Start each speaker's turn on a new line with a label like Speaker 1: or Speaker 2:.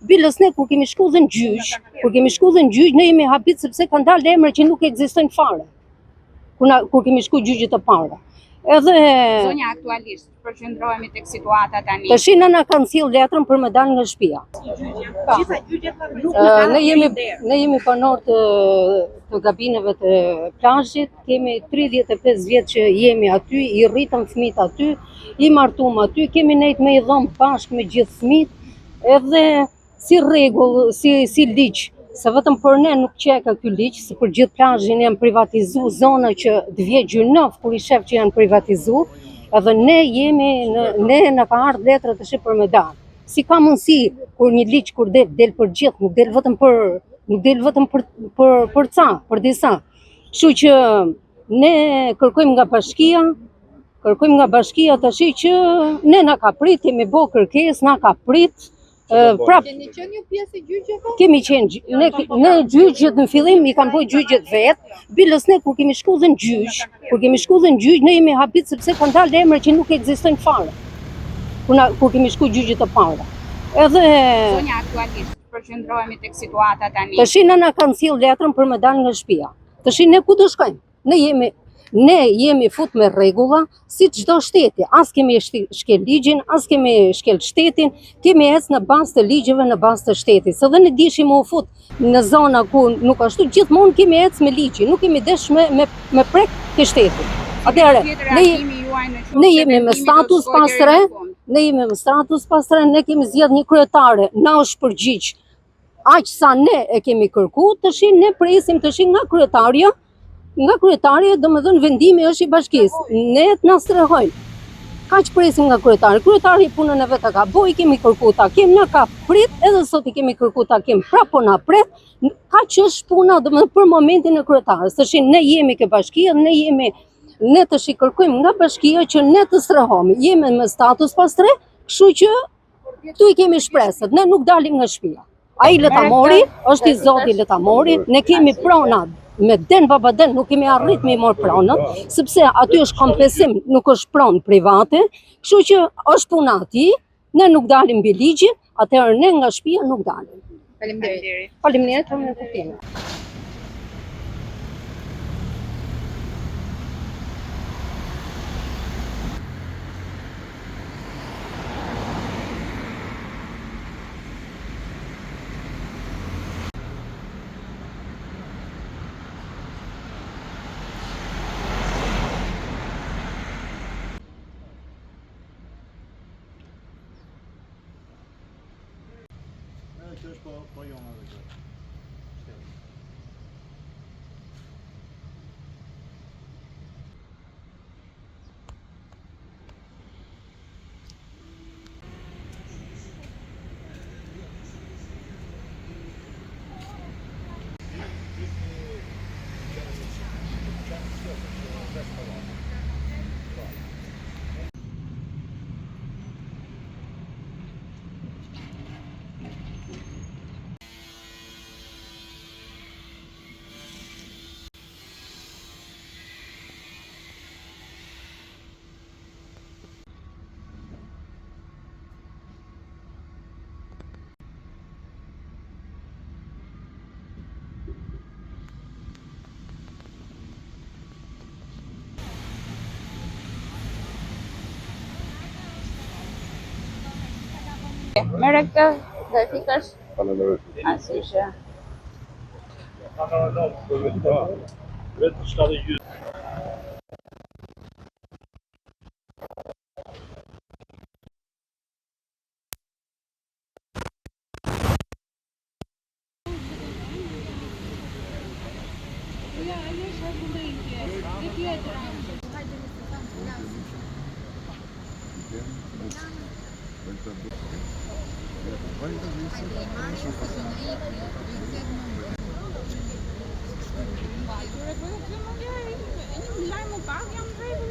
Speaker 1: Bilës ne kur kemi shku dhe në gjyq, ne jemi habit sepse kanë dalë emra që nuk ekzistojnë fare. Kur kemi shku gjyqet e para. Edhe
Speaker 2: zonja aktualisht përqendrohemi tek situata tani.
Speaker 1: Tash nëna kanë sjell letrën për me dalë nga shtëpia.
Speaker 3: Gjitha gjyqet
Speaker 1: Ne jemi banor të gabineve të plazhit, kemi 35 vjet që jemi aty, i rritëm fëmijët aty, i martuam aty, kemi nejt me i dhom bashkë me gjithë fëmijët, edhe si rregull, si ligj, se vetëm për ne nuk qeka ky ligj, se për gjithë plazhin janë privatizuar zona që të vjet gjynov kur i shef që janë privatizuar, edhe ne na ka ardhur letra tash për me dalë. Si ka mundësi kur një ligj kur del për gjithë, nuk del vetëm për ca, për disa. Kështu që ne kërkojmë nga bashkia tash që ne na ka prit, kemi bë kërkesë, na ka prit.
Speaker 3: Keni qenë një pjesë e gjyqeve?
Speaker 1: Kemi qenë në gjyqet në fillim i kanë bërë gjyqet vetë, bilës ne kur kemi shku dhe në gjyq, ne jemi habit sepse kanë dalë emra që nuk ekzistojnë fare. Kur kemi shku gjyqet e para. Edhe
Speaker 2: zonja aktualisht përqendrohemi tek situata tani.
Speaker 1: Tash nëna kanë sjell letrën për me dalë nga shtëpia. Tash ne ku do shkojmë? Ne jemi fut me rregulla si çdo shteti. As kemi shkel ligjin, as kemi shkel shtetin, kemi ecë në bazë të ligjeve, në bazë të shtetit. Se dhe ne dishim u fut në zona ku nuk ashtu, gjithmonë kemi ecë me ligjin, nuk kemi desh me prek të shtetit. Atëherë, ne jemi me status pastre, ne kemi zgjedh një kryetare, na është përgjigj. Aq sa ne e kemi kërku, tash ne presim tash nga kryetaria, domethënë vendimi është i bashkisë. Ne të na strehojnë. Kaq presim nga kryetari. Kryetari punën e vet ka bëj, kemi kërku takim, na ka prit, edhe sot i kemi kërku takim, prapë po na pret. Kaq është puna domethënë për momentin e kryetares. Tash ne jemi ke bashkia, ne tash i kërkojmë nga bashkia që ne të strehohemi. Jemi me status pastre, kështu që tu i kemi shpresët. Ne nuk dalim nga shtëpia. Ai le ta mori, është i Zoti le ta mori, ne kemi pronat. Me den babaden nuk kemi arrit me i mor pronat, sepse aty është kompensim, nuk është pronë private, kështu që është puna ati, ne nuk dalim mbi ligjin, atëherë ne nga shtëpia nuk dalim.
Speaker 2: Faleminderit.
Speaker 1: Faleminderit për më kuptimin.
Speaker 4: Kjo është po jona dhe kjo.
Speaker 2: Merre këtë, do e fikësh?
Speaker 4: Faleminderit.
Speaker 2: Asgjë.
Speaker 4: Vetë shkallë gjysmë.